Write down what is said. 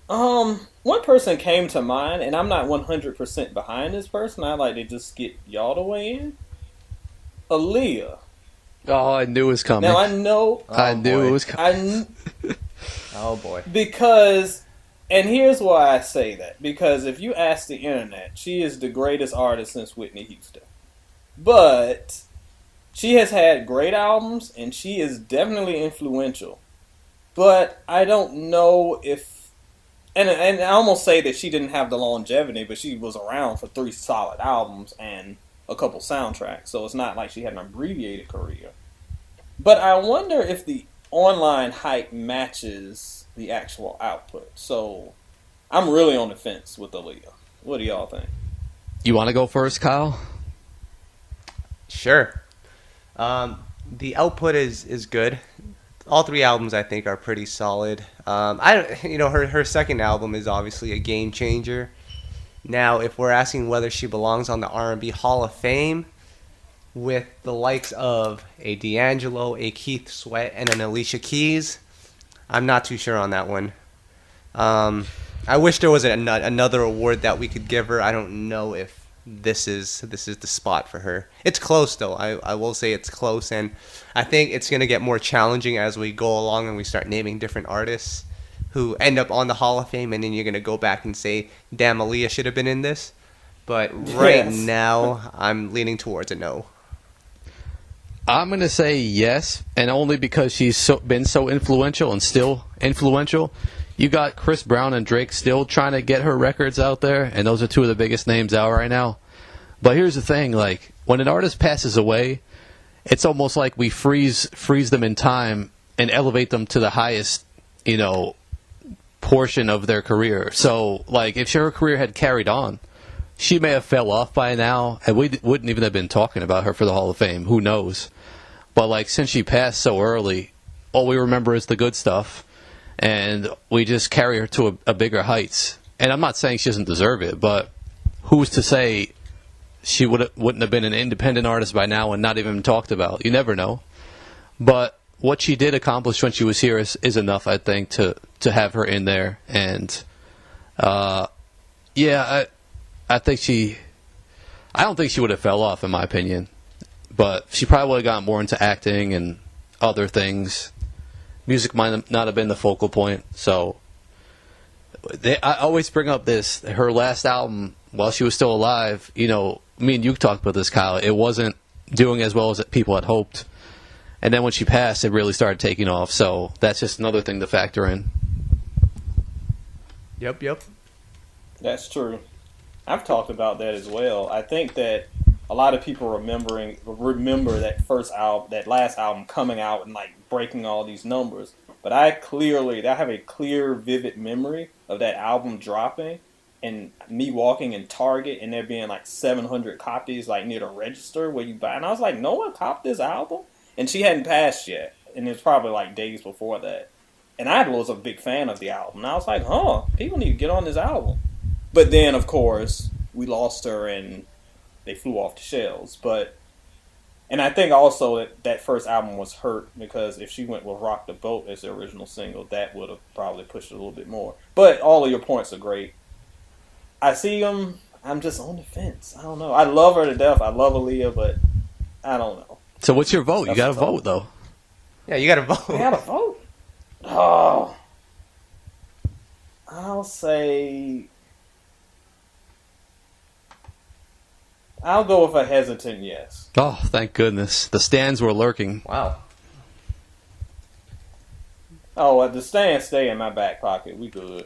One person came to mind, and I'm not 100% behind this person. I like to just get y'all to weigh in. Aaliyah. Oh, I knew it was Now coming. I know I Oh knew it boy. was coming. I Oh boy. because, and here's why I say that. Because if you ask the internet, she is the greatest artist since Whitney Houston. But she has had great albums, and she is definitely influential. But I don't know if, and I almost say that she didn't have the longevity, but she was around for 3 solid albums and a couple soundtracks. So it's not like she had an abbreviated career. But I wonder if the online hype matches the actual output. So I'm really on the fence with Aaliyah. What do y'all think? You want to go first, Kyle? Sure. The output is good. All three albums I think are pretty solid. Her second album is obviously a game changer. Now, if we're asking whether she belongs on the R&B Hall of Fame with the likes of a D'Angelo, a Keith Sweat, and an Alicia Keys, I'm not too sure on that one. I wish there was another award that we could give her. I don't know if this is the spot for her. It's close though. I will say it's close, and I think it's gonna get more challenging as we go along and we start naming different artists who end up on the Hall of Fame, and then you're gonna go back and say, "Damn, Aaliyah should have been in this." But right Yes. now, I'm leaning towards a no. I'm going to say yes, and only because she's been so influential and still influential. You got Chris Brown and Drake still trying to get her records out there, and those are two of the biggest names out right now. But here's the thing, like, when an artist passes away, it's almost like we freeze them in time and elevate them to the highest, portion of their career. So, like, if her career had carried on, she may have fell off by now, and we wouldn't even have been talking about her for the Hall of Fame. Who knows? But, like, since she passed so early, all we remember is the good stuff, and we just carry her to a bigger heights. And I'm not saying she doesn't deserve it, but who's to say she wouldn't have been an independent artist by now and not even talked about? You never know. But what she did accomplish when she was here is enough, I think, to have her in there. And, I think I don't think she would have fell off, in my opinion. But she probably would have gotten more into acting and other things. Music might not have been the focal point. So I always bring up her last album while she was still alive. Me and you talked about this, Kyle. It wasn't doing as well as people had hoped. And then when she passed, it really started taking off. So that's just another thing to factor in. Yep. That's true. I've talked about that as well. I think that a lot of people remember that last album coming out and like breaking all these numbers. But I have a clear, vivid memory of that album dropping and me walking in Target and there being like 700 copies like near the register where you buy. And I was like, no one copped this album? And she hadn't passed yet. And it was probably like days before that. And I was a big fan of the album. And I was like, people need to get on this album. But then, of course, we lost her and they flew off the shelves. And I think also that first album was hurt because if she went with Rock the Boat as the original single, that would have probably pushed it a little bit more. But all of your points are great. I see them. I'm just on the fence. I don't know. I love her to death. I love Aaliyah, but I don't know. So what's your vote? You got to That's vote, though. Yeah, you got to vote. I gotta vote. Oh, I'll say. I'll go with a hesitant yes. Oh, thank goodness. The stands were lurking. Wow. Oh, the stand stay in my back pocket. We good.